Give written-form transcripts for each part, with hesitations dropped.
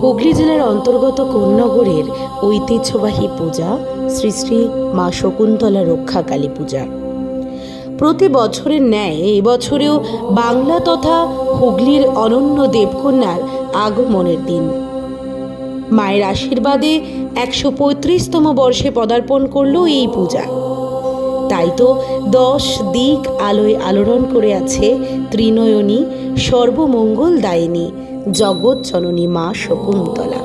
হুগলি জেলার অন্তর্গত কোন্নগরের ঐতিহ্যবাহী পূজা শ্রী শ্রী মা শকুন্তলা রক্ষা কালী পূজা। প্রতি বছরের ন্যায় এবছরেও বাংলা তথা হুগলির অনন্য দেবকন্যার আগমনের দিন। মায়ের আশীর্বাদে ১৩৫তম বর্ষে পদার্পণ করল এই পূজা। তাই তো 10 দিক আলোয় আলোড়ন করে আছে ত্রিনয়নী সর্বমঙ্গল দায়িনী জগৎ জননী মা শকুন্তলা।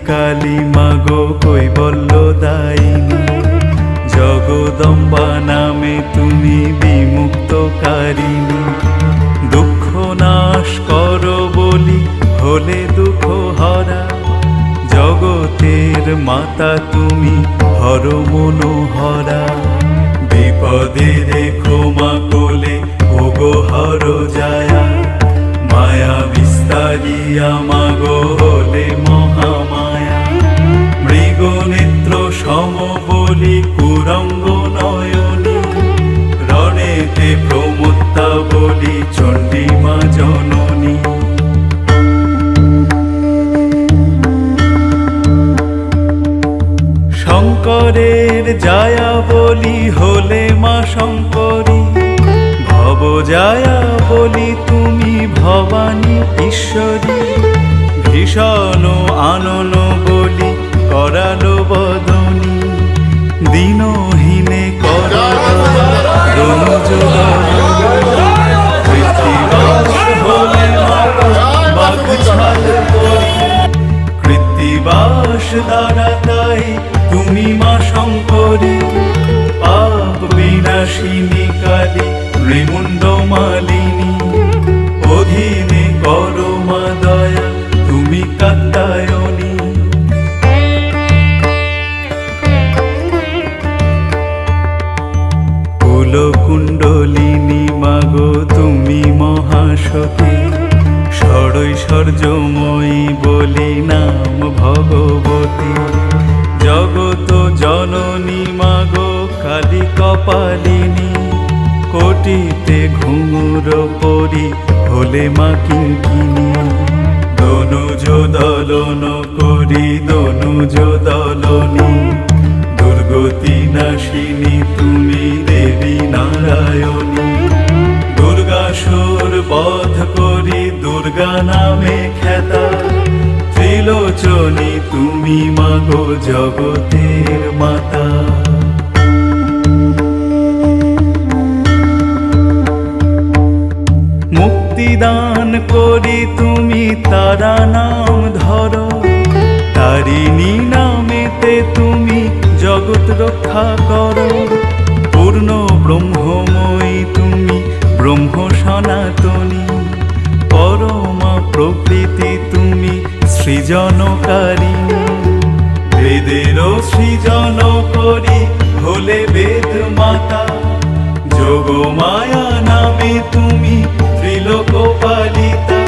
কালী মাগো কৈবল্য দায়িনী, জগদম্বা নামে তুমি বিমুক্তকারিণী। দুঃখ নাশ করো বলি হলে দুঃখ হরা, জগতের মাতা তুমি হর মনোহরা। বিপদে রেখো মা কোলে ওগো হর জায়া, মায়া বিস্তারিয়া মাগো হলে মহামায়া। মৃগনেত্র সম বলি কুরঙ্গ নয়নী, রণেতে প্রমত্তা বলি চণ্ডী মা জননী। শঙ্করের জায়া বলি হলে মা শঙ্করী, ভব জায়া বলি তুমি ভবানী ঈশ্বরী। ভীষণ আনন বলি করালো বদনী, দিনহীনে কৃত্তিবাস দ্বারা তাই তুমি মা শঙ্করী। পাপ বিনাশিনী কালী ত্রিমুণ্ড মালিনী, অধীনে করো মা দয়া তুমি কাত্যায়নী। কুলকুণ্ডলিনী মাগো তুমি মহাসতী, ষড়ৈশ্বর্যময়ী বলি নাম ভগবতী। জগত জননী মাগো কালী কপালিনী, কোটিতে ঘুঙুর পরি হলে মা কিঙ্কিনী। দনুজ দলন করি দনুজ দলনী, দুর্গতি নাশিনী তুমি দেবী নারায়ণী। দুর্গাসুর বধ করি দুর্গা নামে খ্যাতা, ত্রিলোচনী তুমি মাগো জগতের মাতা। মুক্তিদান করি তুমি তারা নাম ধরো, তারিণী নামেতে তুমি জগৎ রক্ষা করো। পূর্ণ ব্রহ্মময়ী তুমি ব্রহ্ম সনাতনী, পরমা প্রকৃতি তুমি সৃজনকারিণী। বেদেরও সৃজন করি হলে বেদ মাতা, যোগমায়া নামে তুমি ত্রিলোক পালিতা।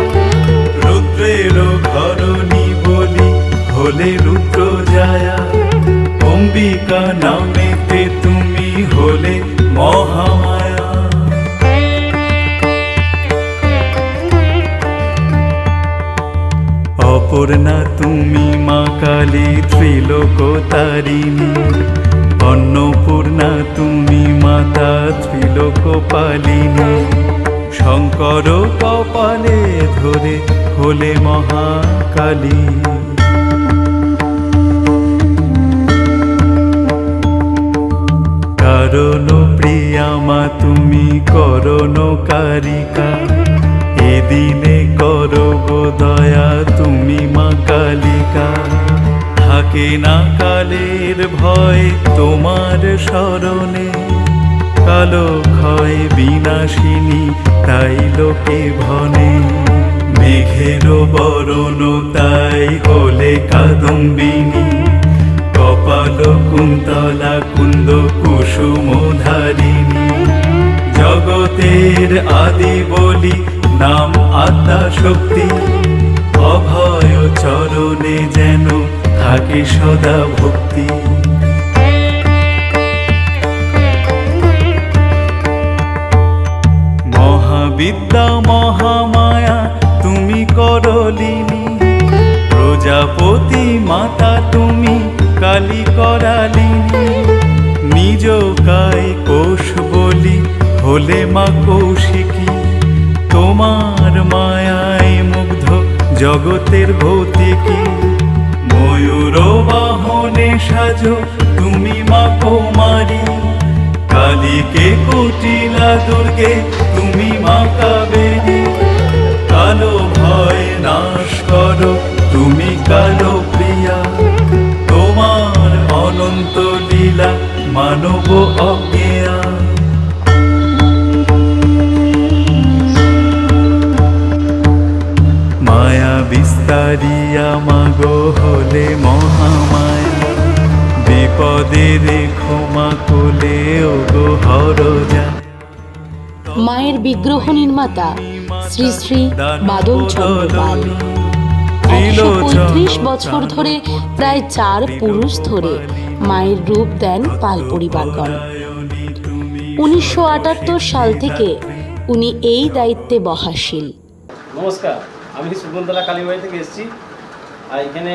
রুদ্রের ঘরণী বলি হলে রুদ্র জায়া, অম্বিকা নামেতে তুমি হলে মহামায়া। অপর্ণা তুমি মা কালী। ত্রিলোকপালিনী শঙ্কর কপালে ধরে হলে মহাকালী। কারণ প্রিয়া মা তুমি করণ কারিকা, এদিনে করো গো দয়া তুমি মা কালিকা। থাকে না কালের ভয় তোমার শরণে, কালো ক্ষয় বিনাশিনী তাই লোকে ভনে। মেঘের বরণ তাই হলে কাদম্বিনী, কপাল কুন্তলা কুন্দ কুসুম ধারিণী। জগতের আদি বলি নাম আত্মা শক্তি, অভয় চরণে যেন থাকে সদা ভক্তি। মহাবিদ্যা মহামায়া তুমি করলিনী, প্রজাপতি মাতা তুমি কালী করালিনী। নিজ কায় কোষ বলি হলে মা কৌশিকী, তোমার মায়ায় মুগ্ধ জগতের ভৌতিকী। ময়ূর বাহনে সাজো তুমি মা কৌমারী, কালীকে কুটিলা দুর্গে তুমি মা কাবেরী। কালো ভয় নাশ করো তুমি কালো প্রিয়া, তোমার অনন্ত লীলা মানব অজ্ঞেয়া। মায়া বিস্তারিয়া মাগো হলে মহামায়া, বিপদে রেখো মা কোলে ওগো হরজা। মায়ের বিগ্রহ নির্মাতা শ্রী শ্রী বাদল চন্দ্র পাল 135 বছর ধরে প্রায় 4 পুরুষ ধরে মায়ের রূপ দেন পাল পরিবারগণ। 1978 সাল থেকে উনি এই দায়িত্বে বহাশীল। নমস্কার, আমি শকুন্তলা কালীবাড়ি থেকে এসেছি। আর এখানে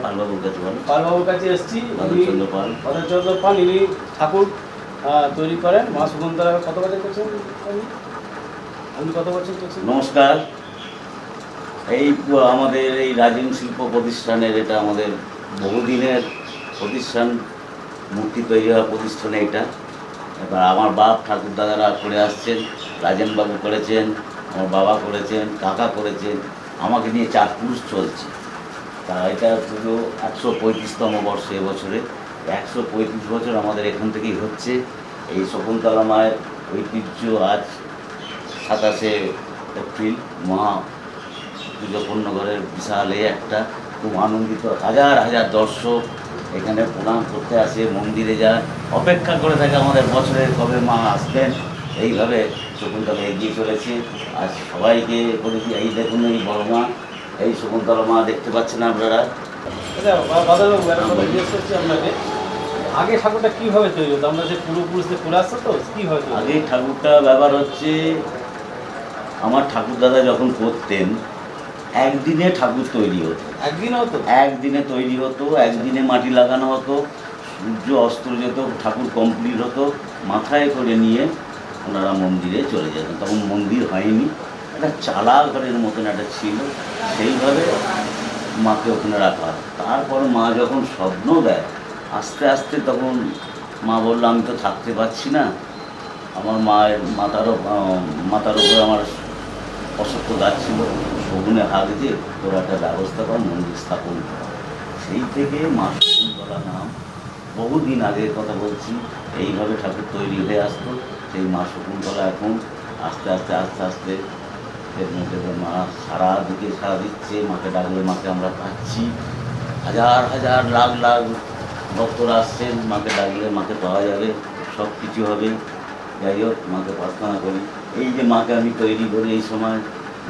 পালবাবুর কাছে এসেছি। মাধবচন্দ্র পাল ইনি ঠাকুর তৈরি করেন। মা শকুন্তলা কত বছর করছেন? আপনি কত বছর করছেন? নমস্কার। এই আমাদের এই রাজীব শিল্প প্রতিষ্ঠানের, এটা আমাদের বহুদিনের প্রতিষ্ঠান, মূর্তি তৈরি হওয়া প্রতিষ্ঠানে এটা। এবার আমার বাপ ঠাকুর দাদারা করে আসছেন, রাজেনবাবু করেছেন, আমার বাবা করেছেন, কাকা করেছেন, আমাকে নিয়ে 4 পুরুষ চলছে। তা এটা শুধু 135তম বর্ষ এবছরে। 135 বছর আমাদের এখান থেকেই হচ্ছে। এই শকুন্তলা মায়ের ঐতিহ্য আজ 27শে এপ্রিল মহা পুজো পূর্ণগড়ের বিশাল একটা খুব আনন্দিত। হাজার হাজার দর্শক এখানে প্রণাম করতে আসে, মন্দিরে যায়, অপেক্ষা করে থাকে আমাদের বছরের কবে মা আসবেন। এইভাবে শকুন্তলা এগিয়ে চলেছে। আজ সবাইকে করেছি। এই দেখুন এই বড় মা, এই শকুন্তলা মা দেখতে পাচ্ছেন আপনারা। আপনাকে আগে ঠাকুরটা কীভাবে তৈরি হতো? আমরা যে পূর্বপুরুষদের করে আসতো তো কীভাবে? আগে ঠাকুরটা ব্যাপার হচ্ছে, আমার ঠাকুর দাদা যখন করতেন একদিনে ঠাকুর তৈরি হতো। একদিনে হতো? একদিনে তৈরি হতো, একদিনে মাটি লাগানো হতো, সূর্য অস্ত যেত, ঠাকুর কমপ্লিট হতো, মাথায় করে নিয়ে ওনারা মন্দিরে চলে যেতেন। তখন মন্দির হয়নি, একটা চালা ঘরের মতন একটা ছিল, সেইভাবে মাকে ওখানে রাখা। তারপর মা যখন স্বপ্ন দেয় আস্তে আস্তে, তখন মা বললো আমি তো থাকতে পারছি না, আমার মায়ের মাথার উপরে আমার অসুস্থ যাচ্ছিল, শগুনে হাত দিয়ে তোর একটা ব্যবস্থা কর, মন্দির স্থাপন করা। সেই থেকে মা শকুন্তলা নাম, বহুদিন আগের কথা বলছি, এইভাবে ঠাকুর তৈরি হয়ে আসতো। সেই মা শকুন্তলা এখন আস্তে আস্তে আস্তে আস্তে এর মধ্যে মা সারা দিকে সারা দিচ্ছে। মাকে ডাকলে মাকে আমরা পাচ্ছি। হাজার হাজার লাখ লাখ ভক্তরা আসছেন, মাকে ডাকলে মাকে পাওয়া যাবে, সব কিছু হবে। যাই হোক, মাকে প্রার্থনা করি এই যে মাকে আমি তৈরি করি এই সময়,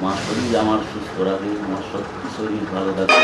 মা শরীর আমার সুস্থ রাখে, আমার সত্যি শরীর ভালো থাকে।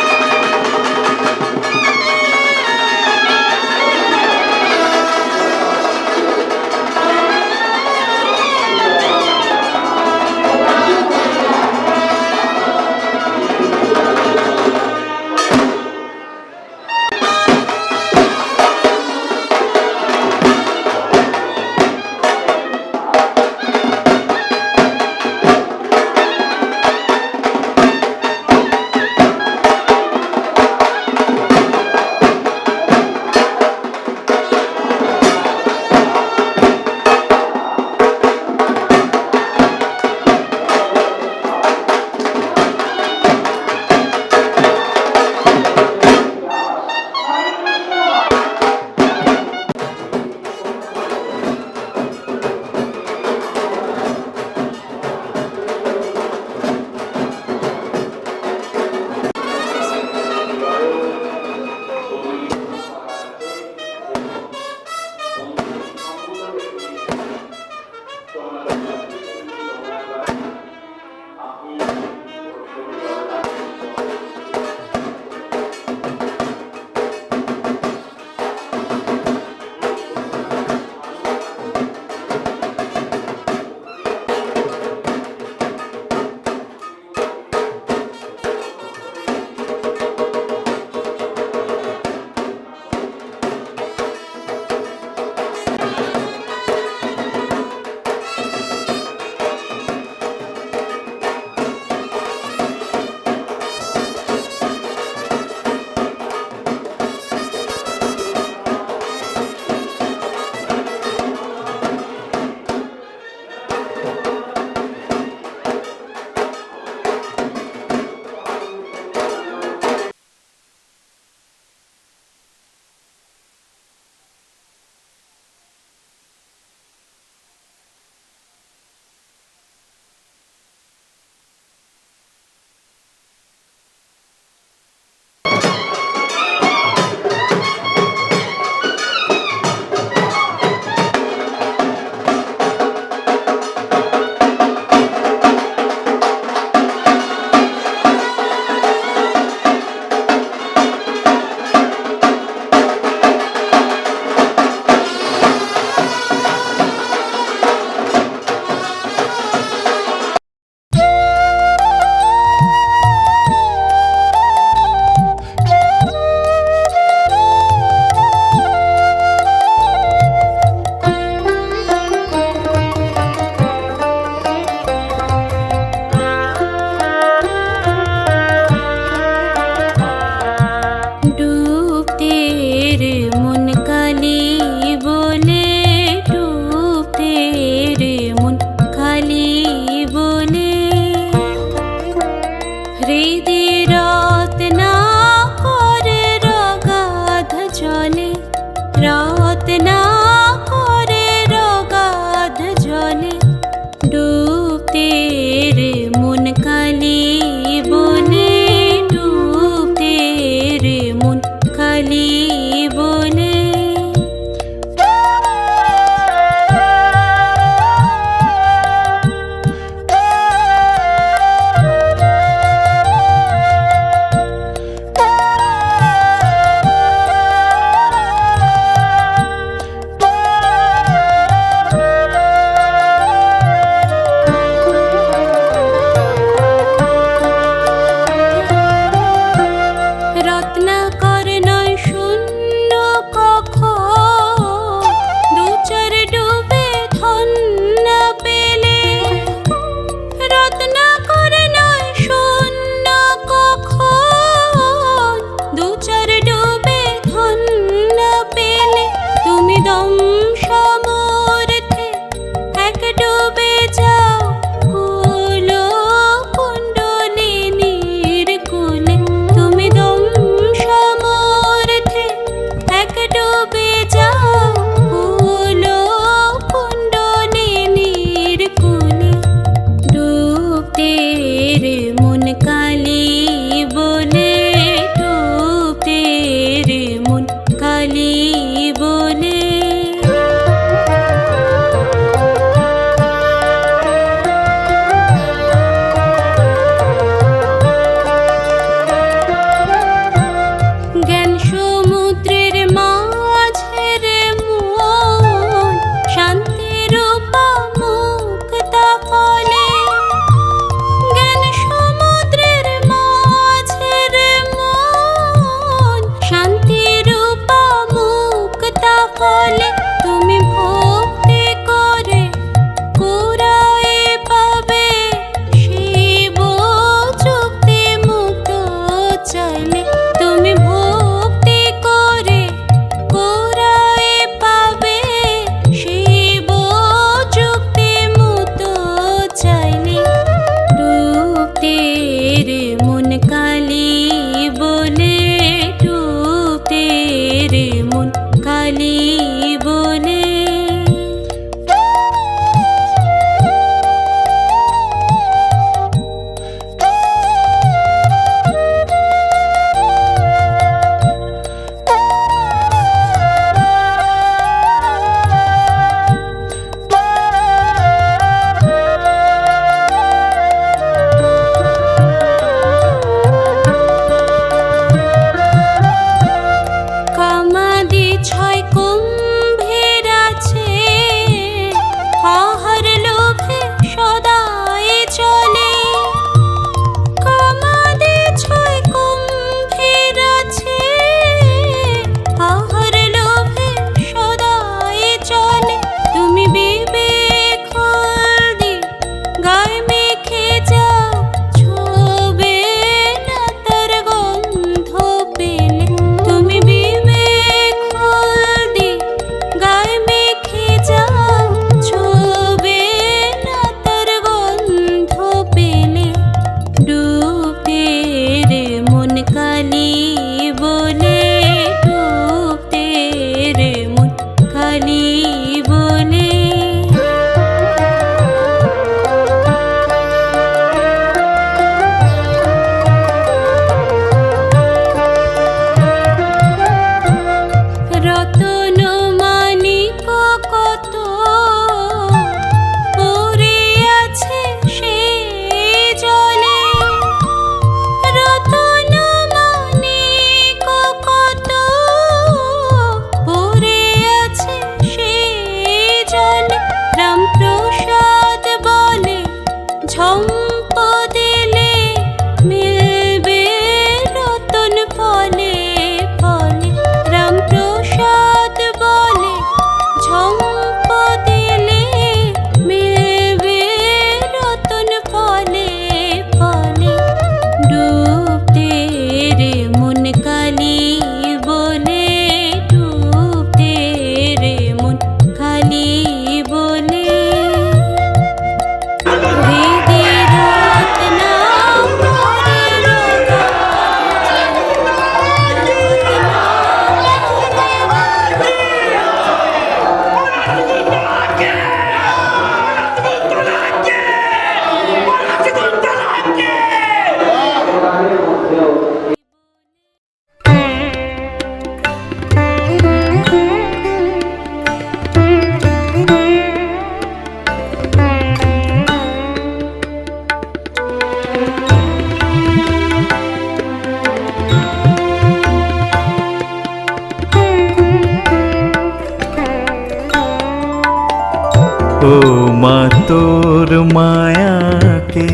ও মা তোর মায়াকে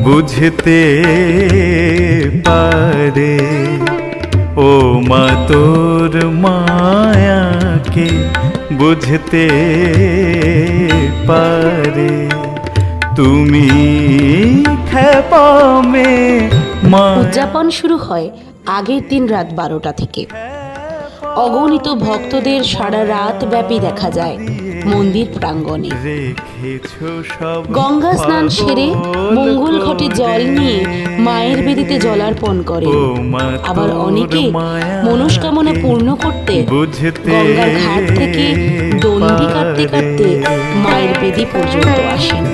বুঝতে পারে, ও মা তোর মায়াকে বুঝতে পারে। তুমি খেপা মে মা উদযাপন শুরু হয় আগের দিন রাত 12টা থেকে। অগণিত ভক্তদের সারা রাত ব্যাপী দেখা যায় মন্দির প্রাঙ্গণে। গঙ্গা স্নান সেরে মঙ্গল ঘটে জল নিয়ে মায়ের বেদিতে জলার্পণ করে। আবার অনেকে মনস্কামনা পূর্ণ করতে গঙ্গার ঘাট থেকে দণ্ডি কাটতে কাটতে মায়ের বেদি পর্যন্ত আসেন।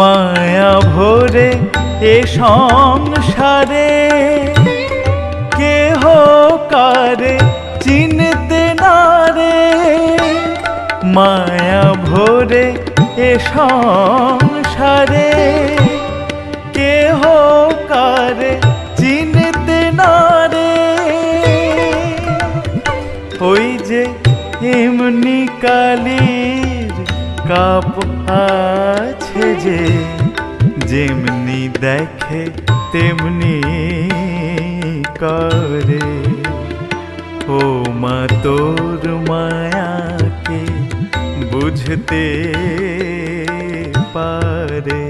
মায়া ভরে এ সংসারে কেহ কারে চিনতে না রে, মায়া ভরে এ সংসারে কেহ কারে চিনতে না রে। ওই যে এমনি কালীর কাপ আছে যে, যেমনি দেখে তেমনি করে। ও মা তোর মায়াকে বুঝতে পারে।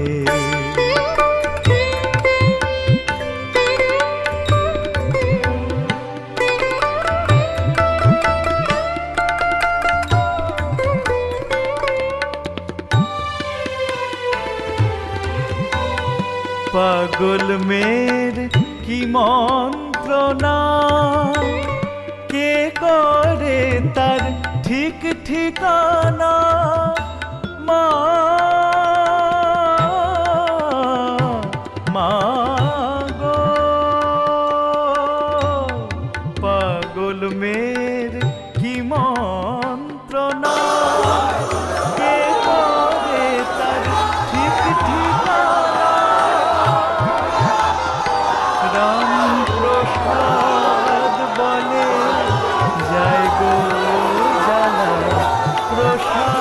পাগল মের কি মন্ত্রণা, কে করে তার ঠিক ঠিকানা। মা মা গো, পাগল মের কি মন্ত্রণা, কে করে তার ঠিক ঠিকানা। রাম প্রসাদ বলে যায় গো জানা প্রসাদ।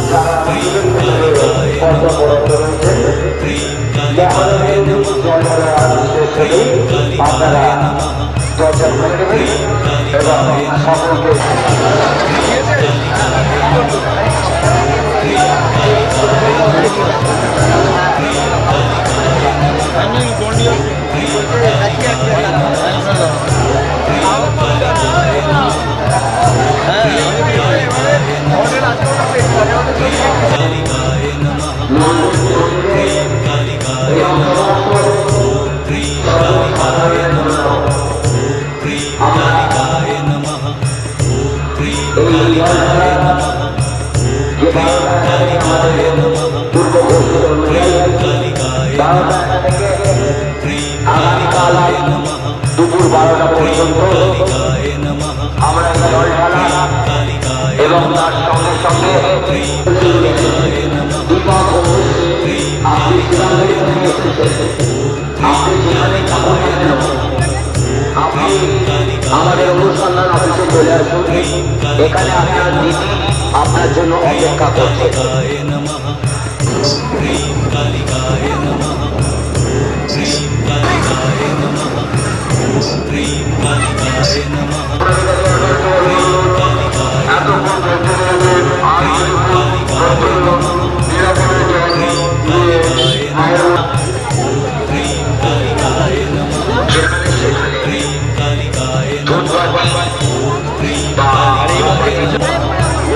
যারা পর্দা পড়াতে রয়েছে আপনারা দরজা খুলে দেবেন এবং সকলকে দুপুর 12টা পর্যন্ত আমরা জল ঢালা এবং তার সঙ্গে সঙ্গে দীপক আপনি যেখানে থাকুন না কেন আপনি আমাদের অনুসন্ধান অফিসে চলে আসুন। এখানে আপনার দিদি আপনার জন্য অপেক্ষা করছে।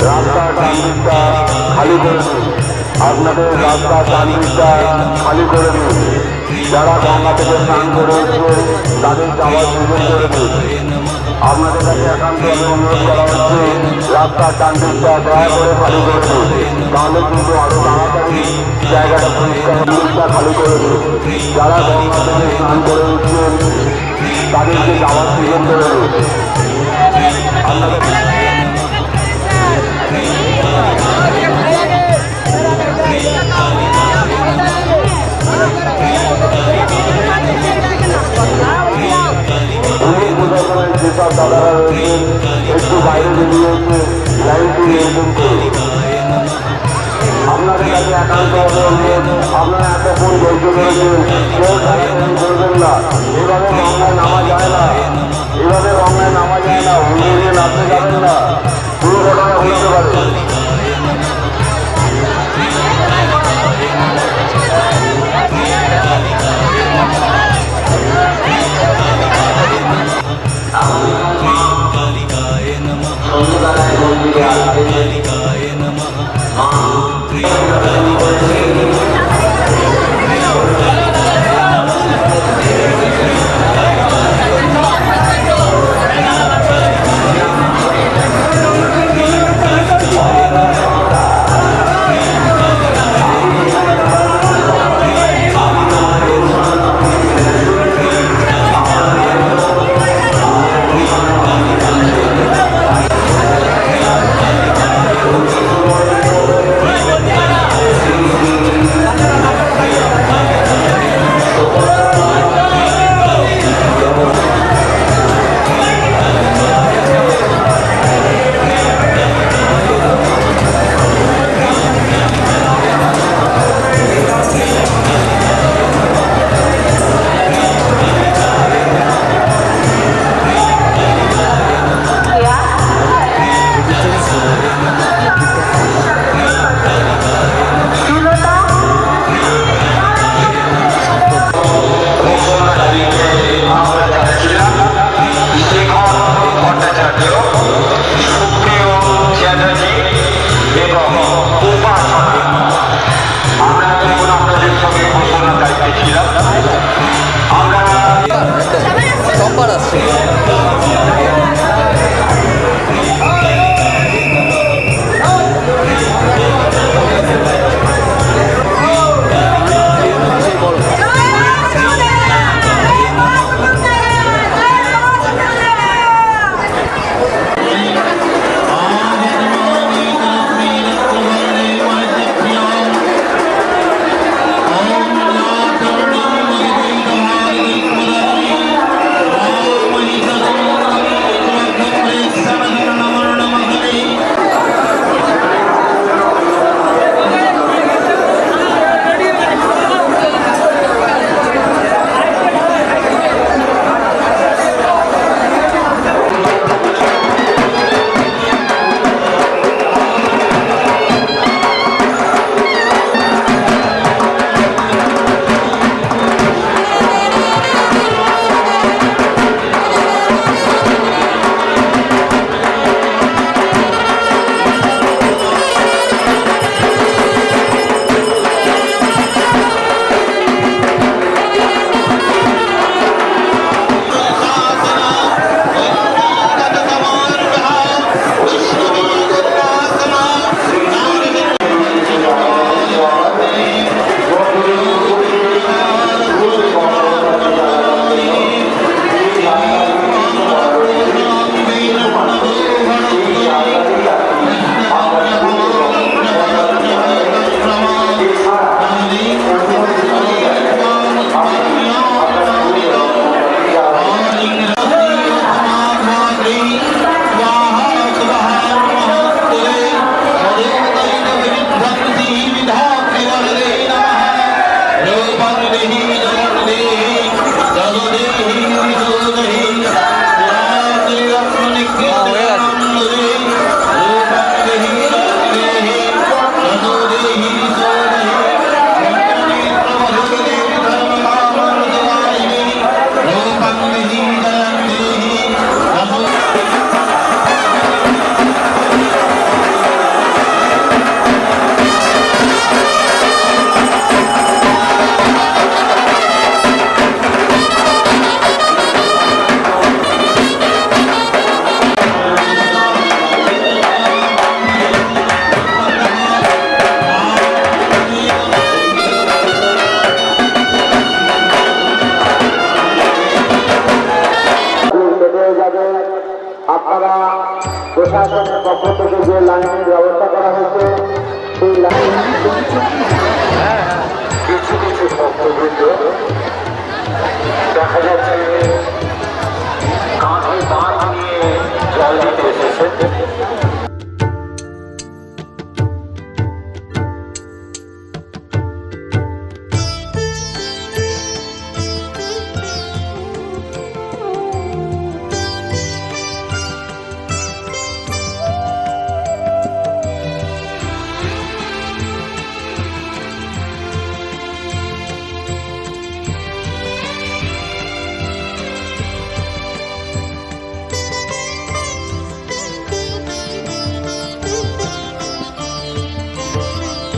রাস্তা ট্রানজিটটা খালি করে দিন, আপনাদের রাস্তা ট্রানজিটটা খালি করে দিন। যারা গঙ্গা থেকে স্নান করে এসে তাদের যাওয়ার সুযোগ করে দিন। আপনাদের কাছে একান্তভাবে অনুরোধ করা হচ্ছে রাস্তা ট্রানজিটটা দয়া করে খালি করে দিন, তাহলে কিন্তু আরো তাড়াতাড়ি জায়গাটা পরিষ্কার খালি করে দিন। যারা গঙ্গা থেকে স্নান করে এসছেন তাদেরকে যাওয়ার সুযোগ করে দিন। আপনাদের যেসব দাদারা রয়েছেন একটু বাইরে বেরিয়ে এসে লাইনটি মেনটেন করুন। আপনাদের কাছে একান্ত অনুরোধ, আপনারা এতক্ষণ ধৈর্য ধরেছেন, কেউ টানাটানি করবেন না। এভাবে গঙ্গায় নামা যায় না, এভাবে গঙ্গায় নামা যায় না। হুড়িয়ে নামতে যাবেন না, পুরো ঘটনা হতে পারে।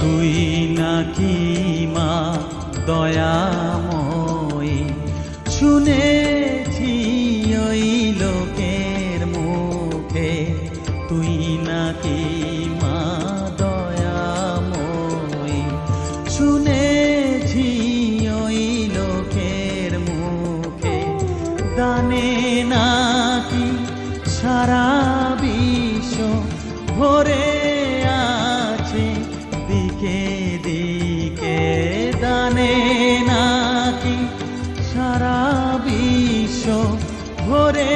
তুই নাকি মা দয়াময়ী, শুনেছি ওই লোকের মুখে, তুই নাকি মা দয়াময়ী, শুনেছি ওই লোকের মুখে, দানে নাকি সারা বিশ্ব ভরে আছে দিকে দিকে, দানে নাকি সারা বিশ্ব ভরে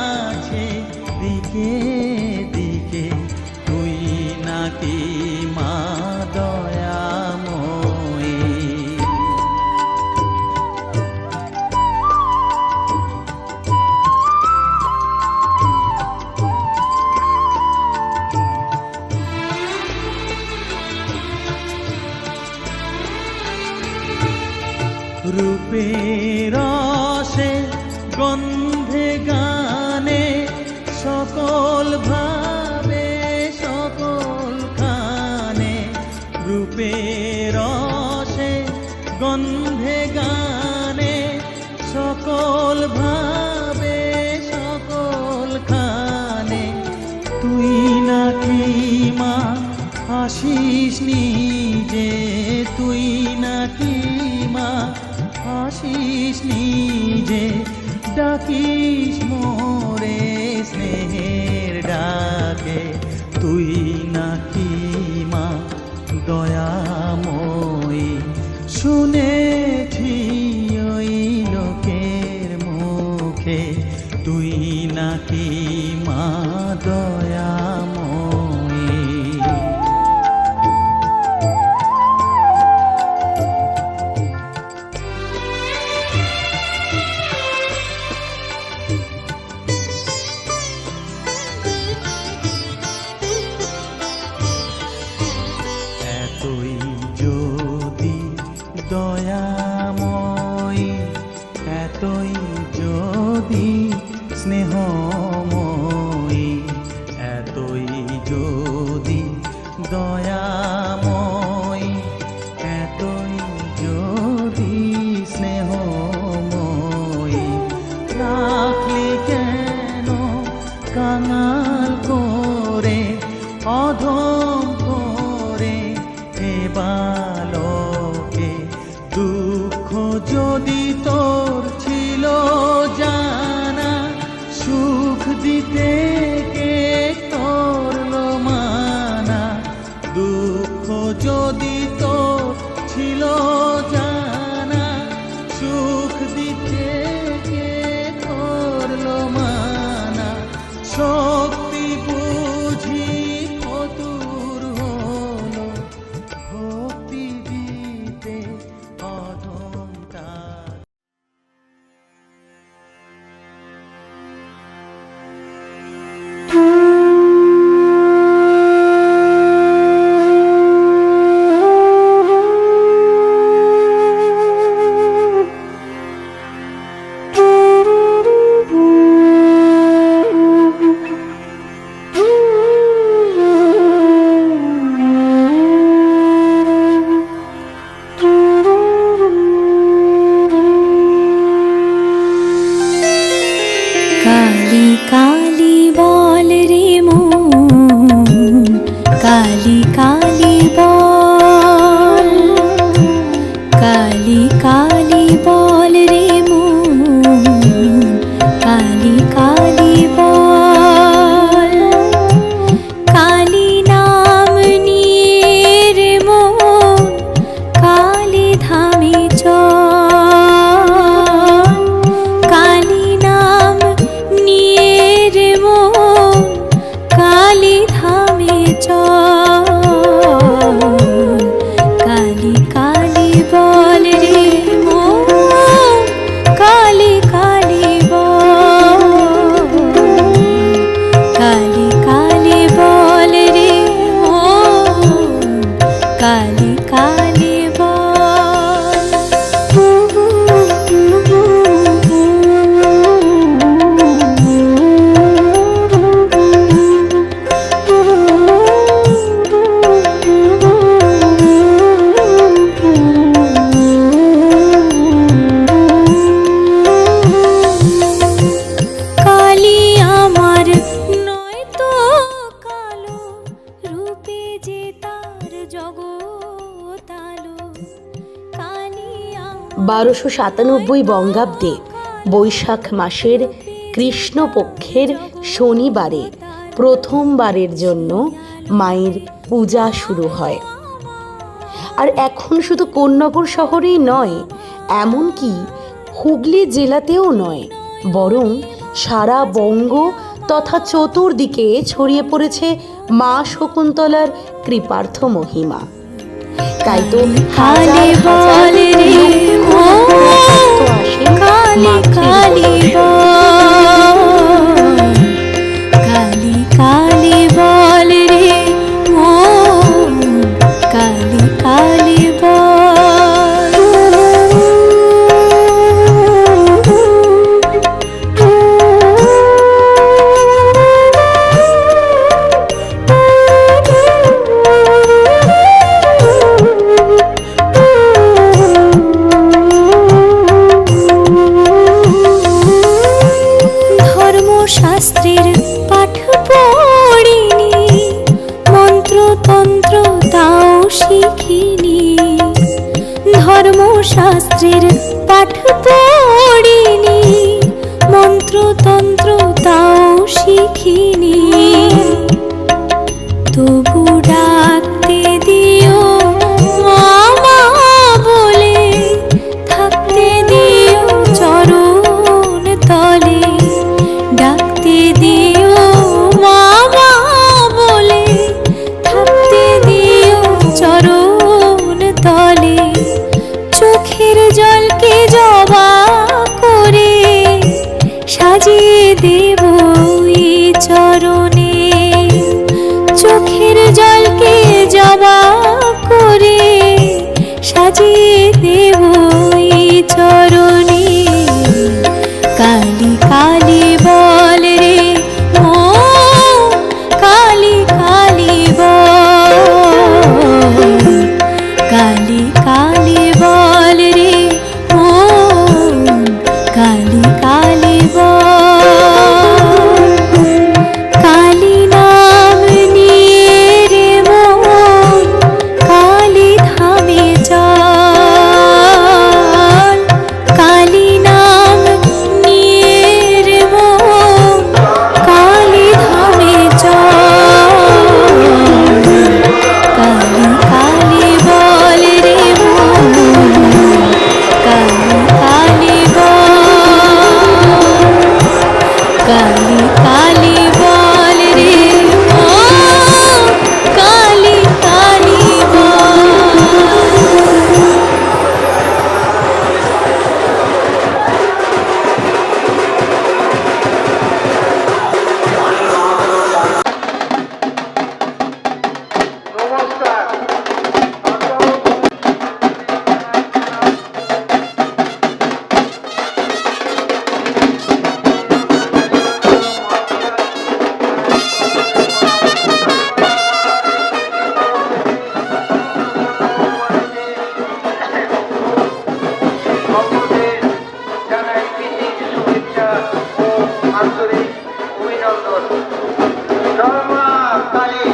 আছে দিকে দিকে, তুই নাকি মা দয়াময়ী। রূপের রসে গন্ধে গানে সকল ভাবে সকল খানে, রূপের রসে গন্ধে গানে সকল ভাবে সকল খানে, তুই নাকি মা আসিস নিজে, তুই নাকি মা আসিস নিজে, ডাকিস মোরে স্নেহের ডাকে, তুই নাকি মা দয়াময়ী, শুনেছি ওই লোকের মুখে, তুই নাকি মা দয়াময়ী। এতই যদি দয়াময়ী, এতই যদি স্নেহময়ী, এতই যদি দয়াময়ী, এতই যদি স্নেহময়ী, রাখলি কেন কাঙাল করে অধম করে এ বালকে, দুঃখ যদি তোর ছিল জানা, সুখ দিতে কে করলো মানা, দুঃখ যদি তোর ছিল জানা, সুখ দিতে কে করলো মানা, শক্তি বুঝি ফতুর চল, কালী কালী বল রে মন, কালী কালী বল, কালী কালী বল রে মন, কালী কালী কালী আমার নয় তো কালো, রূপে যে তার জগতালো, কালী 1297 বঙ্গাব্দে বৈশাখ মাসের কৃষ্ণপক্ষের শনিবারে প্রথমবারের জন্য মায়ের পূজা শুরু হয়। আর এখন শুধু কোন্নগর শহরেই নয়, এমনকি হুগলি জেলাতেও নয়, বরং সারা বঙ্গ তথা চতুর্দিকে ছড়িয়ে পড়েছে মা শকুন্তলার কৃপার্থ মহিমা। তাই তো হাজার হাজার লক্ষ ভক্ত আসেন কালী কালী কালী বল রে মন, কালী কালী ধর্মশাস্ত্রের পাঠ পড়িনি, মন্ত্রতন্ত্র তাও শিখিনি, ধর্মশাস্ত্রের পাঠ পড়িনি, মন্ত্রতন্ত্র তাও শিখিনি, তবু ডাকতে দিও মা মা বলে, থাকতে দিও চরণ তলে, ডাকতে দিও মা মা বলে, থাকতে দিও চরণ তলে, চোখের জলকে জবা করে সাজিয়ে দেব এই চরণে, চোখের জলকে জবা করে সাজিয়ে দেব এই চরণে, কালী কালী বল রে মন, কালী কালী বল, কালী কালী বল রে মন, কালী কালী বল, কালী নাম নিয়ে রে মন, কালী ধামে চল, কালী নাম নিয়ে রে মন, কালী ধামে চল, কালী কালী বল রে মন, কালী কালী বল, কালী কালী বল রে মন, কালী কালী আন্তরিক অভিনন্দন। জয় মা কালী।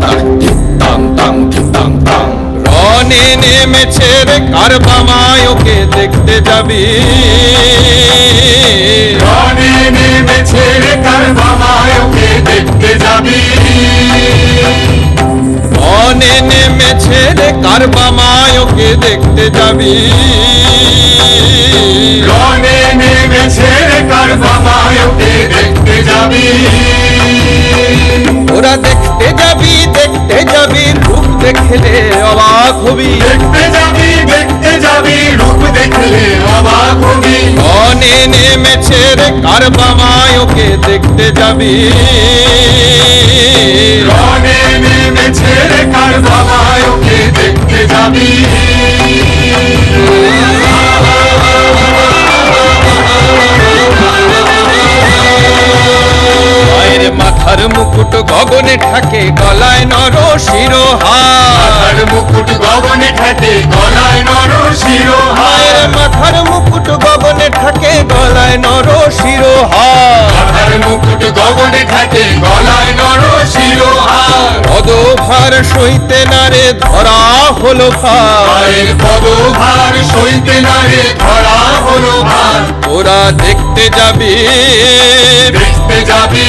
Da নেমেছে রে কারবামায় ওকে দেখতে যাবি রণে নেমেছে রে কারবামায় ওকে দেখতে যাবি রণে নেমেছে রে কারবামায় ওকে দেখতে যাবি রণে নেমেছে রে কারবামায় ওকে দেখতে যাবি ওরা দেখতে যাবি রূপ দেখলে অবাক হবি দেখতে যাবি রূপ দেখলে অবাক হবি রণে নেমেছে রে কারবামায় ওকে দেখতে যাবি রণে নেমেছে রে কারবামায় ওকে দেখতে যাবি মায়ের মাথার মুকুট গগনে ঠাকে গলায় নর শিরোহার মাথার মুকুট গগনে ঠাকে গলায় নর শিরোহার মায়ের মাথার মুকুট গগনে ঠাকে গলায় নর শিরোহার মাথার মুকুট গগনে ঠাকে গলায় নর শিরোহার পদভার সইতে নারে ধরা হলো ভার মায়ের পদভার সইতে না রে ধরা হলো ভার ওরা দেখতে যাবি দেখতে যাবি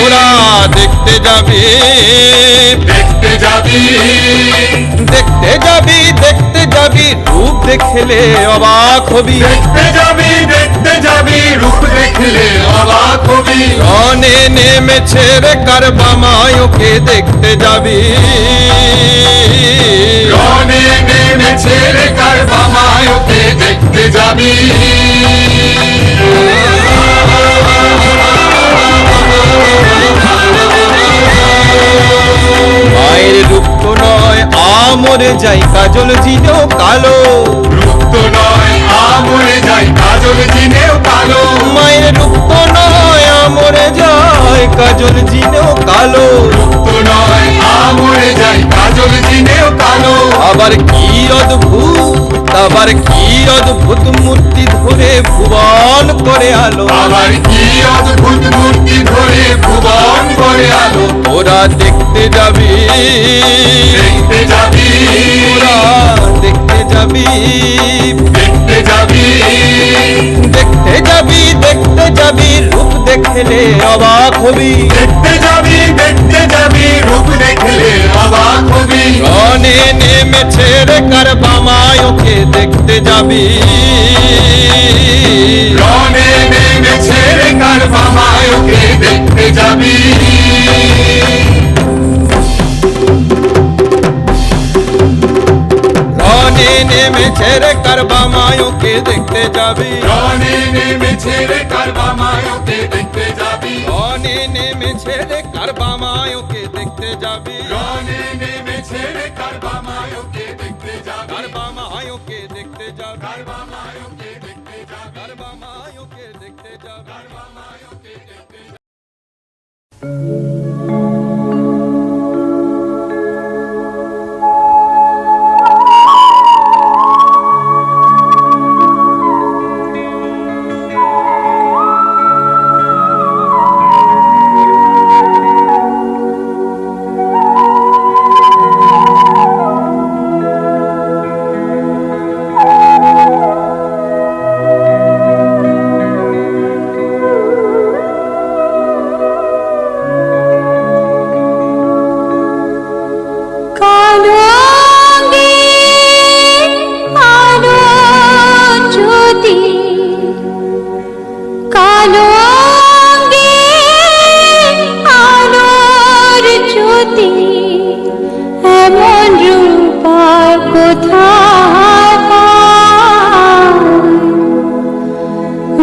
ওরা দেখতে যাবি দেখতে যাবি দেখতে যাবি রূপ দেখলে অবাক হবি দেখতে যাবি রূপ দেখলে অবাক হবি রণে নেমেছে রে কারবামায় ওকে দেখতে যাবি রণে নেমেছে রে কারবামায় ওকে দেখতে যাবি মায়ের রূপ তো নয় আমরে যাই কাজল জিনেও কালো রূপ তো নয় আমরে যাই কাজল জিনেও কালো মায়ের রূপ তো নয় আমরে যায় কাজল জিনেও কালো রূপ তো নয় আমরে যাই কাজল জিনেও কালো আবার কি অদ্ভুত মূর্তি ধরে ভুবন করে আলো আবার কি অদ্ভুত মূর্তি ধরে ভুবন করে আলো ওরা দেখতে যাবি দেখতে যাবি ওরা দেখতে যাবি দেখতে যাবি দেখতে যাবি রূপ দেখলে অবাক হবি দেখতে যাবি রূপ দেখলে অবাক হবি রণে নেমেছে রে কারবামায় ওকে দেখতে যাবি রণে নেমেছে রে কারবামায় ওকে দেখতে যাবি রণে নেমেছে রে কারবামায় ওকে দেখতে যাবি রণে নেমেছে রে কারবামায় ওকে দেখতে যাবি রণে নেমেছে রে কারবামায় ওকে দেখতে যাবি রণে নেমেছে রে কারবামায় ওকে দেখতে যাবি কারবামায় ওকে দেখতে যাবি কারবামায় ওকে দেখতে যাবি কারবামায় ওকে দেখতে যাবি কারবামায় ওকে দেখতে যাবি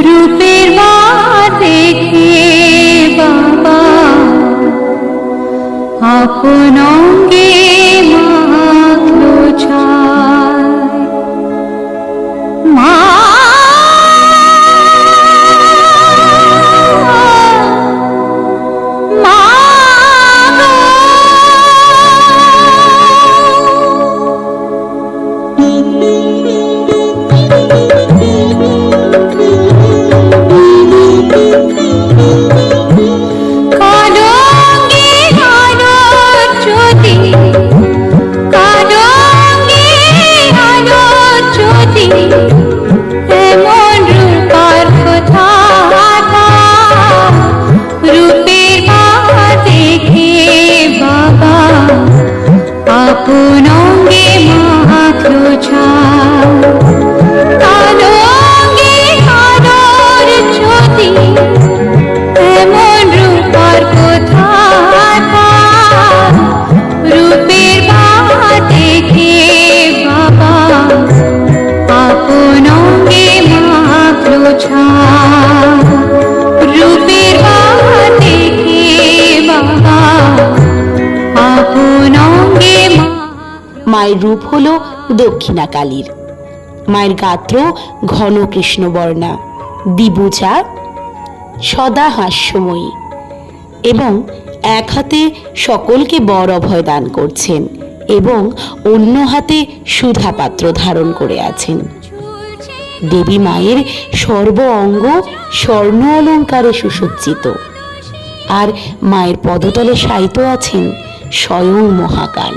রূপের মা দেখে বাবা আপন অঙ্গে মাখলো ছায় মা কালো জ্যোতি মায়ের রূপ হল দক্ষিণা কালীর। মায়ের গাত্র ঘন কৃষ্ণবর্ণা, দ্বিভুজা, সদা হাস্যময়ী এবং এক হাতে সকলকে বর অভয় দান করছেন এবং অন্য হাতে সুধা পাত্র ধারণ করে আছেন। দেবী মায়ের সর্ব অঙ্গ স্বর্ণ অলঙ্কারে সুসজ্জিত, আর মায়ের পদতলে শায়িত আছেন স্বয়ং মহাকাল।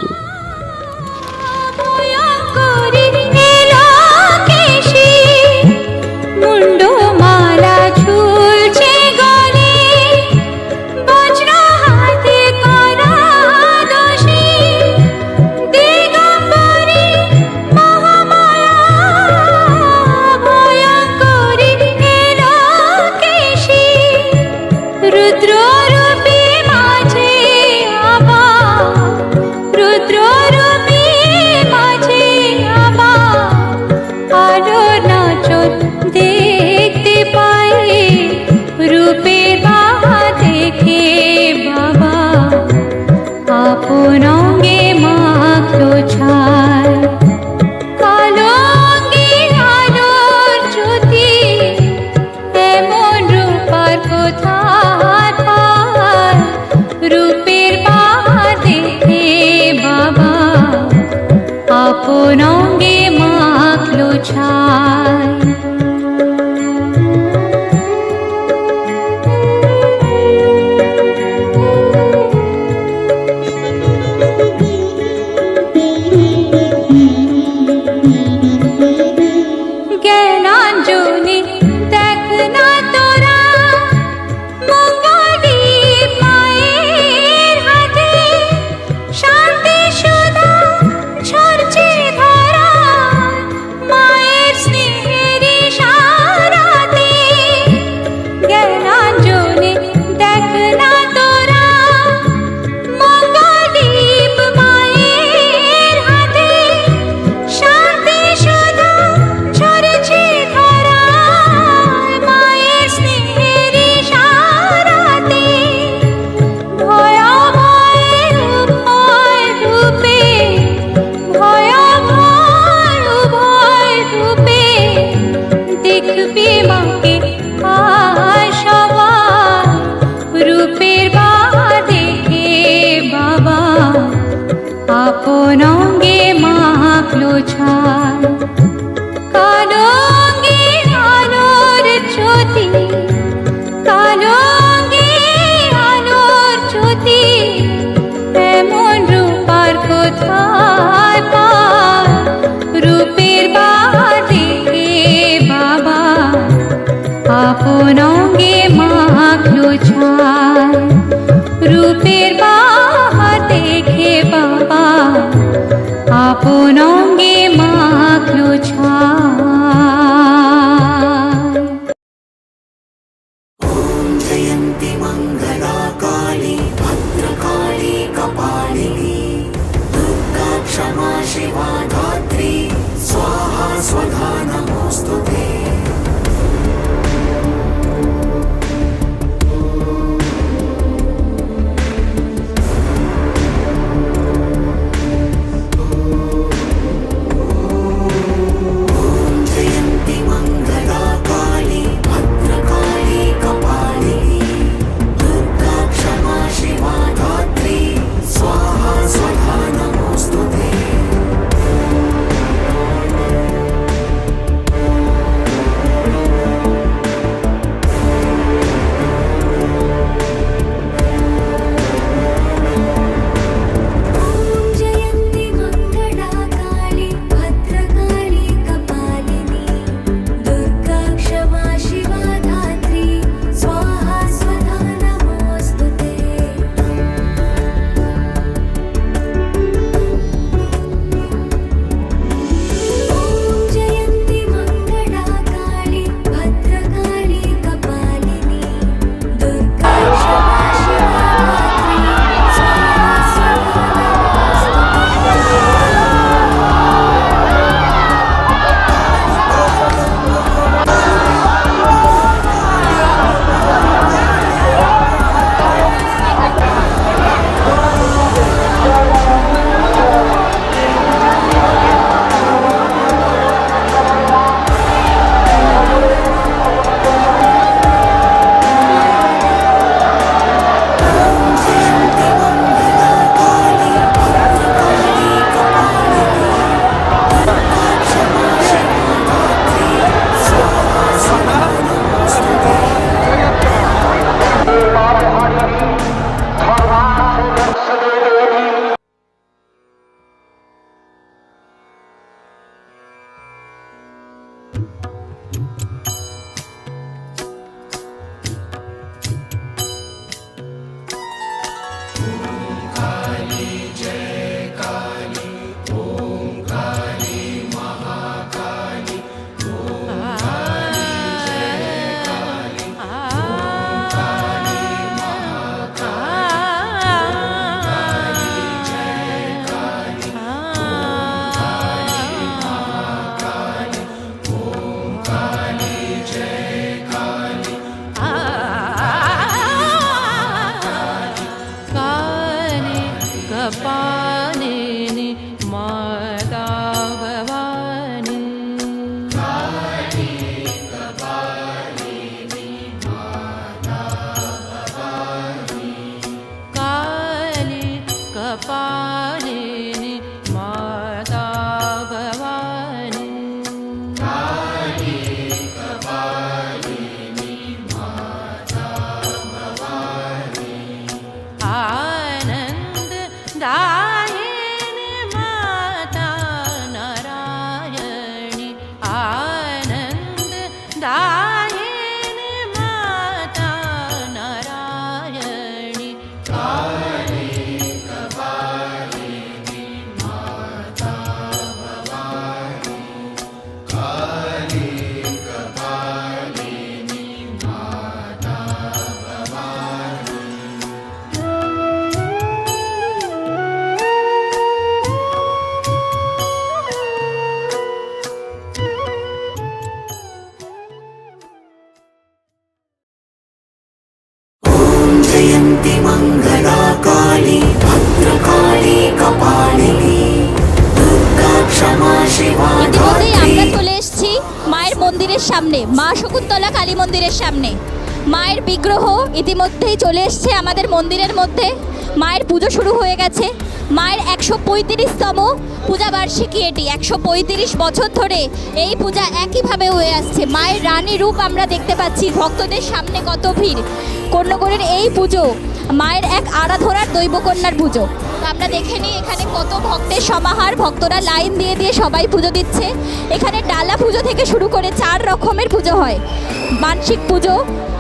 আপন অঙ্গে মা कपालिनी माता भवानी काली कपालिनी माता भवानी आनंद दायिनी माता नारायणी आनंद दायिनी माता नारायणी जयन्ति मंगला काली भद्रकाली कपालिनी दुर्गा क्षमा शिवा ইতিমধ্যেই धात्री আমরা চলে এসেছি মায়ের মন্দিরের সামনে, মা শকুন্তলা কালী মন্দিরের সামনে। মায়ের বিগ্রহ ইতিমধ্যেই চলে এসেছে আমাদের মন্দিরের মধ্যে। মায়ের পুজো শুরু হয়ে গেছে। মায়ের 135তম পূজা বার্ষিকী এটি। 135 বছর ধরে এই পূজা একইভাবে হয়ে আসছে। মায়ের রানী রূপ আমরা দেখতে পাচ্ছি, ভক্তদের সামনে কত ভিড়। কন্যগড়ের এই পুজো মায়ের এক আরাধনার দৈবকন্যার পুজো। তো আমরা দেখে নিই এখানে কত ভক্তের সমাহার, ভক্তরা লাইন দিয়ে দিয়ে সবাই পুজো দিচ্ছে। এখানে ডালা পুজো থেকে শুরু করে 4 রকমের পুজো হয়। মানসিক পুজো,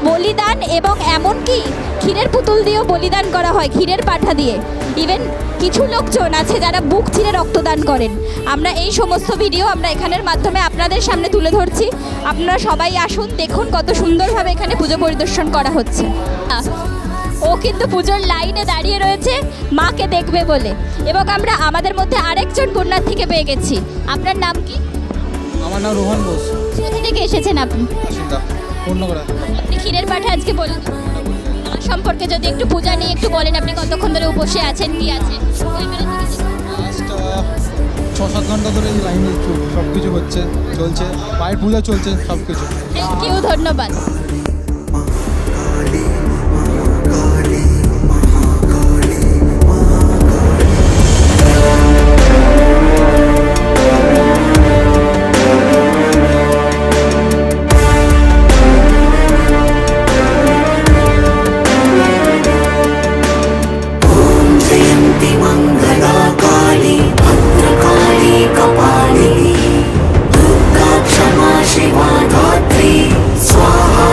বলিদান এবং এমনকি ক্ষীরের পুতুল দিয়েও বলিদান করা হয়, ক্ষীরের পাঠা দিয়ে। ইভেন কিছু লোকজন আছে যারা বুক চিরে রক্তদান করেন। আমরা এই সমস্ত ভিডিও আমরা এখানের মাধ্যমে আপনাদের সামনে তুলে ধরছি। আপনারা সবাই আসুন, দেখুন কত সুন্দরভাবে এখানে পুজো পরিদর্শন করা হচ্ছে। ও কিন্তু পুজোর লাইনে দাঁড়িয়ে রয়েছে মাকে দেখবে বলে। এবং আমরা আমাদের মধ্যে আরেকজন পুণ্যার্থীকে পেয়ে গেছি। আপনার নাম কি? আমার নাম রোহন বোস। কোথা থেকে এসেছেন আপনি? পূর্ণগড়া। আপনি ক্ষীরের পাঠা আজকে বলুন মা সম্পর্কে যদি একটু পূজা নিয়ে একটু বলেন। আপনি কতক্ষণ ধরে উপসে আছেন, কি আছেন? লাস্ট 6-7 ঘন্টা ধরে এই লাইনে সব কিছু হচ্ছে, চলছে, মায়ের পূজা চলছে, সব কিছু। থ্যাংক ইউ, ধন্যবাদ। जयन्ति मंगला काली भद्रकाली कपालिनी दुर्गा क्षमा शिवा धात्री स्वाहा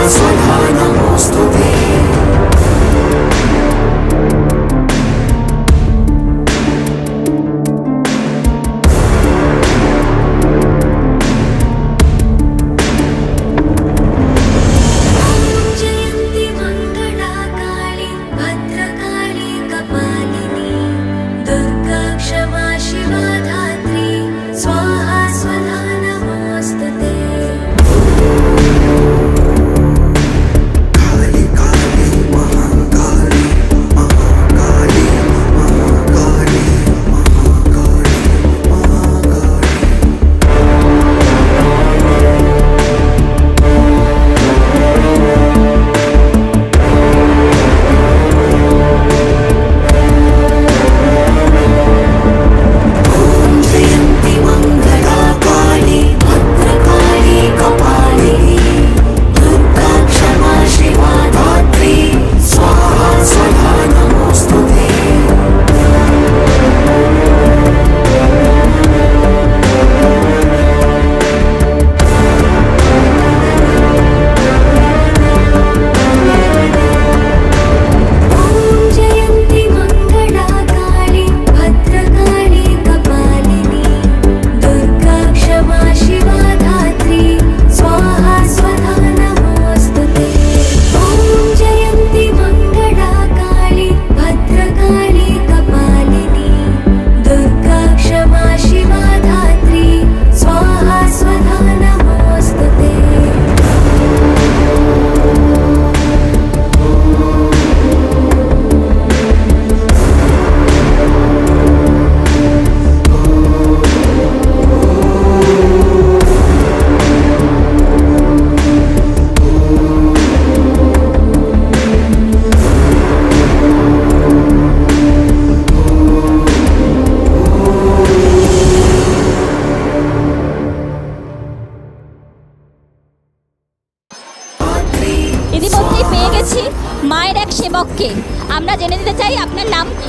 জেনে নিতে চাই আপনার নাম কি?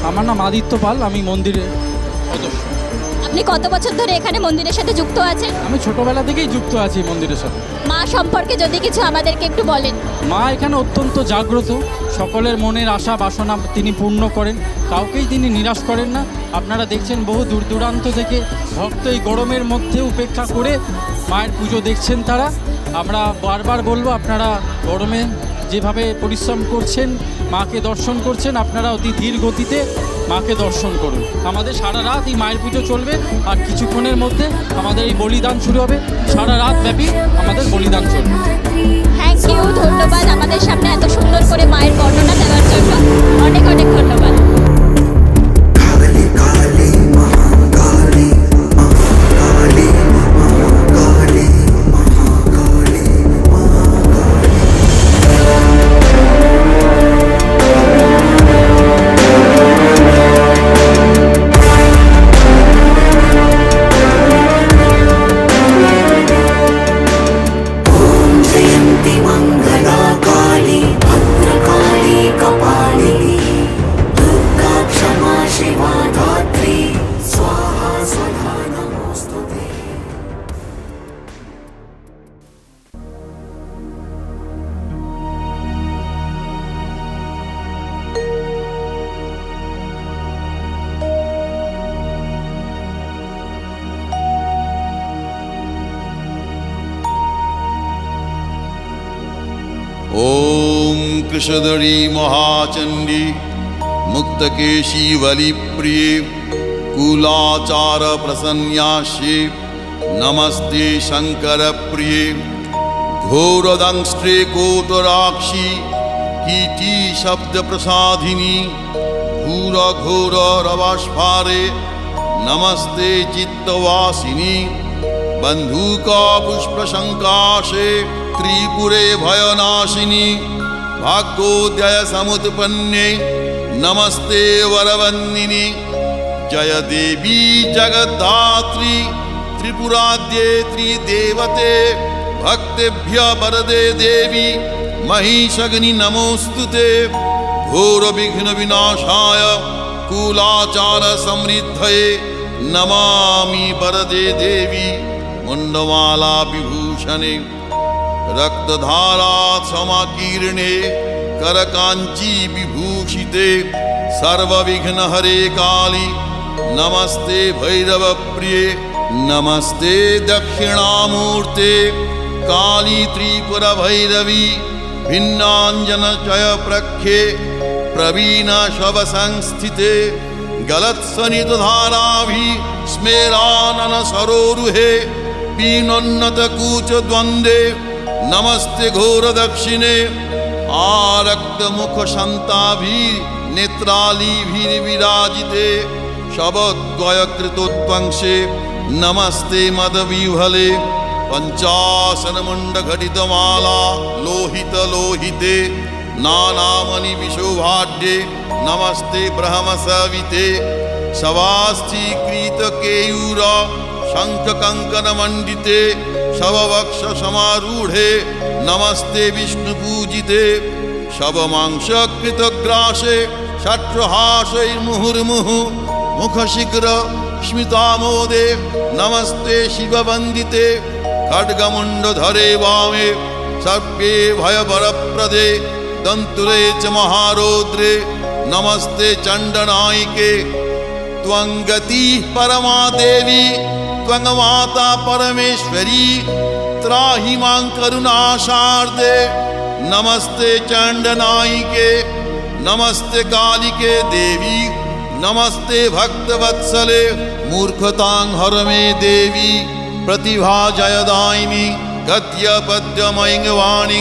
আমার নাম আদিত্য পাল, আমি মন্দিরের সদস্য। আপনি কত বছর ধরে এখানে মন্দিরের সাথে যুক্ত আছেন? আমি ছোটবেলা থেকেই যুক্ত আছি মন্দিরের সাথে। মা সম্পর্কে যদি কিছু আমাদেরকে একটু বলেন। মা এখানে অত্যন্ত জাগ্রত, সকলের মনের আশা বাসনা তিনি পূর্ণ করেন, কাউকেই তিনি নিরাশ করেন না। আপনারা দেখছেন বহু দূর দূরান্ত থেকে ভক্ত এই গরমের মধ্যে উপেক্ষা করে মায়ের পুজো দেখছেন তারা। আমরা বারবার বলবো, আপনারা গরমে যেভাবে পরিশ্রম করছেন, মাকে দর্শন করছেন, আপনারা অতি ধীর গতিতে মাকে দর্শন করুন। আমাদের সারা রাত এই মায়ের পুজো চলবে, আর কিছুক্ষণের মধ্যে আমাদের এই বলিদান শুরু হবে। সারা রাত ব্যাপী আমাদের বলিদান চলবে। থ্যাংক ইউ, ধন্যবাদ আমাদের সামনে এত সুন্দর করে মায়ের বর্ণনা দেওয়ার জন্য। অনেক অনেক ধন্যবাদ। काली काली महाकाली महाकाली महाकाली महाकाली ॐ जयन्ति मङ्गला काली भद्रकाली कपालिनी दुर्गा क्षमा शिवा धात्री स्वाहा स्वधा नमोऽस्तुते। ओम कृषधरी महाचंडी मुक्तकेशी वलिप्रिये कुलाचार प्रसन्यास्ये नमस्ते शंकर प्रिये घोरदंष्ट्रे कोटराक्षी कीटी शब्द प्रसादिनी घोर घोर रवास्फारे नमस्ते चित्तवासिनी बंधुका पुष्प शंकाशे त्रिपुरे भयनाशिनी भाग्योदय समुत्पन्ने नमस्ते वरवन्दिनी जय देवी जगद्धात्री त्रिपुराद्ये त्रिदेवते भक्तेभ्य वरदे देवी महिषग्नि नमोस्तुते घोर विघ्न विनाशाय कुलाचार समृद्धये नमामि वरदे देवी मुंडमाला विभूषणे रक्तधारा समाकीर्णे करकांची विभूषिते सर्वविघ्न हरे काली नमस्ते भैरव प्रिये नमस्ते दक्षिणामूर्ते काली त्रिपुर भैरवी भिन्नांजन चय प्रख्ये प्रवीण शव संस्थिते गलत्सनित धाराभि स्मेरानन सरोरुहे पीनोन्नत कूच द्वंद्वे नमस्ते घोर दक्षिणे आरक्त मुख शांताभि नेत्रालीभिर्विराजिते शबद्वय कृतोत्वंशे नमस्ते मदविह्वले पंचासन मुंड घटित माला लोहित लोहिते नानामणि विशोभाढ्ये नमस्ते ब्रह्म सविते शवास्थीकृत केयूर शंख कंकन मंडिते शववक्ष समारूढ़े नमस्ते विष्णु पूजिते शवमांस कृतग्रासे षट्हासैर्मुहुर्मुहु मुखशिखर स्मितामोदे नमस्ते शिववंदिते खड्गमुंडधरे वामे सर्वे भयवरप्रदे दंतुरे च महारौद्रे नमस्ते चंडनायिके त्वंगति परमा देवी त्वंग माता परमेश्वरी त्राहि मां करुणाशार्दे नमस्ते चंडनायिके नमस्ते कालिके देवी नमस्ते भक्तवत्सले मूर्खतां हर मे देवी प्रतिभा जयदायिनी गद्य पद्य मयिंगवाणी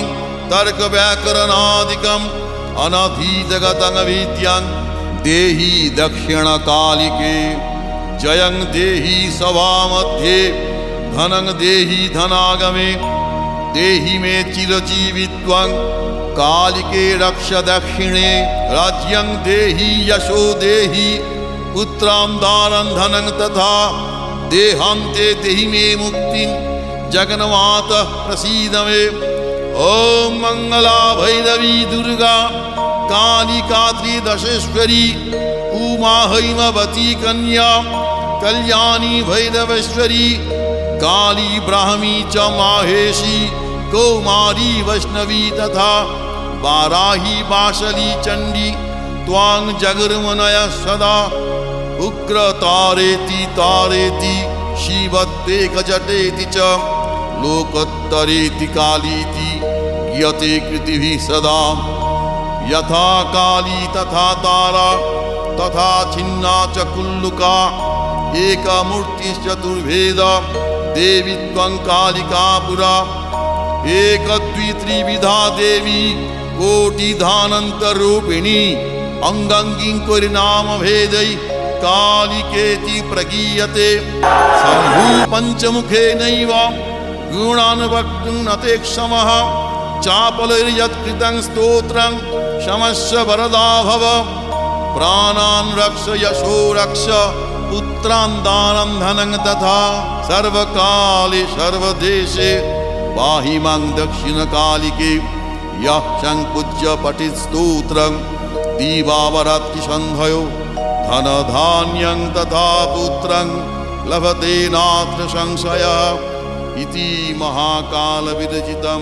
तर्क व्याकरणादिकम् अनधीतगतं विद्यां देहि दक्षिण कालिके जयं देहि सभा मध्ये धनं देहि धनागमे देहि मे चिरजीवित्वं कालिके रक्ष दक्षिणे राज्यं देहि यशो देहि पुत्रां दारं धनं तथा देहान्ते देहि मे मुक्तिं जगन्मातः प्रसीद मे ॐ मंगला भैरवी दुर्गा कालिकाद्रि दशेश्वरी उमा हैमवती कन्या कल्याणी भैरवेश्वरी काली ब्राह्मी च माहेशी कौमारी वैष्णवी तथा वाराही बाशली चंडी त्वां जगर्मनय सदा उग्र तारेति शिवद्वेकजटेति च लोकोत्तरेति कालीति यते कृतिभिः सदा यथा काली तथा तारा तथा छिन्ना च कुल्लुका एकमूर्तिश्चतुर्भेद देवी त्वं कालिका पुरा एकद्वित्रिविधा देवी कोटिधानन्तरूपिणी अंगांगिं नाम भेदै कालिकेति प्रगीयते शम्भु पंचमुखेनैव गुणान् वक्तुं न ते क्षमः चापलैर्यत्कृतं स्तोत्रं क्षमस्व वरदा भव प्राणान् रक्ष यशो रक्ष पुत्रान् दानं धनं तथा सर्वकाले सर्वदेशे पाहि मां दक्षिणकालिके यः संपूज्य पठित स्तोत्रं दीवावरात्रि सन्धयो धनधान्यं तथा पुत्रं लभते नात्र संशयः इति महाकाल विरचितं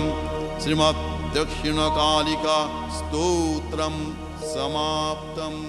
श्रीमद् दक्षिणकालिका स्तोत्रं समाप्तम्।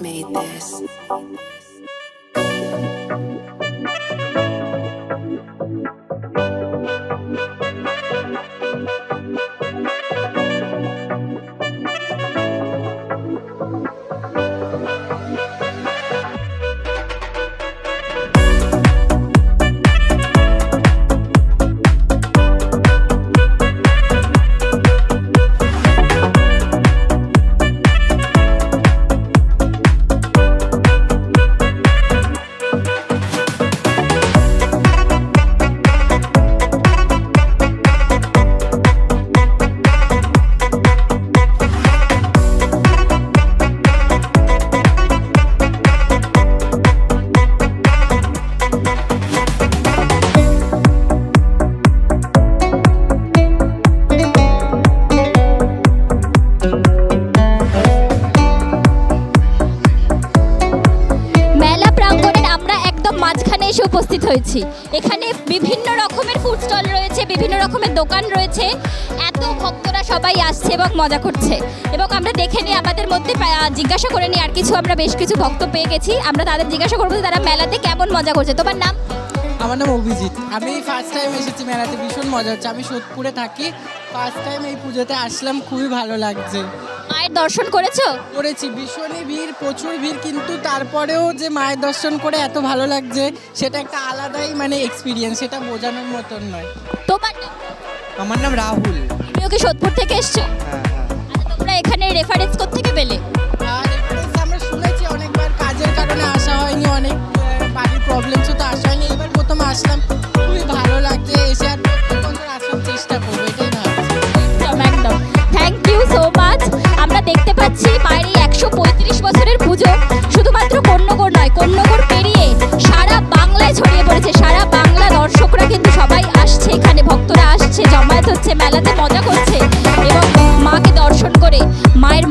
Made this. উপস্থিত হয়েছি। এখানে বিভিন্ন রকমের ফুড স্টল রয়েছে, বিভিন্ন রকমের দোকান রয়েছে, এত ভক্তরা সবাই আসছে এবং মজা করছে। এবং আমরা দেখে নিই, আমাদের মধ্যে জিজ্ঞাসা করে নিই, আর কিছু আমরা বেশ কিছু ভক্ত পেয়ে গেছি, আমরা তাদের জিজ্ঞাসা করবো তারা মেলাতে কেমন মজা করছে। তোমার নাম? আমার নাম অভিজিৎ। আমি ফার্স্ট টাইম এসেছি মেলাতে, ভীষণ মজা হচ্ছে। আমি সোদপুরে থাকি, ফার্স্ট টাইম এই পুজোতে আসলাম, খুবই ভালো লাগছে। মায়ের দর্শন করেছো? করেছি, ভীষণই ভিড়, প্রচুর ভিড়, কিন্তু তারপরেও যে মায়ের দর্শন করে এত ভালো লাগছে সেটা একটা আলাদাই মানে এক্সপিরিয়েন্স, সেটা বোঝানোর মতন নয়। তোমার নাম? আমার নাম রাহুল। তুমিও কি সোদপুর থেকে এসছো? আচ্ছা, তোমরা এখানে রেফারেন্স কোত্থেকে পেলে? রেফারেন্স আমরা শুনেছি অনেকবার, কাজের কারণে আসা হয়নি, অনেক বাড়ির প্রবলেম তো আসা হয়নি, এবার প্রথম আসলাম, খুবই ভালো লাগছে। এসে আর প্রত্যেক বছর আসার চেষ্টা করবো, এটাই ভাবছি। একদম, থ্যাংক ইউ সো মাচ। আমরা দেখতে পাচ্ছি মায়ের এই 135 বছরের পুজো শুধুমাত্র কন্যগড় নয়, কন্যগড় পেরিয়ে সারা বাংলায় ছড়িয়ে পড়েছে। সারা বাংলা দর্শকরা কিন্তু সবাই আসছে, এখানে ভক্তরা আসছে, জমায়েত হচ্ছে, মেলাতে মজা করছে এবং মাকে দর্শন করে মায়ের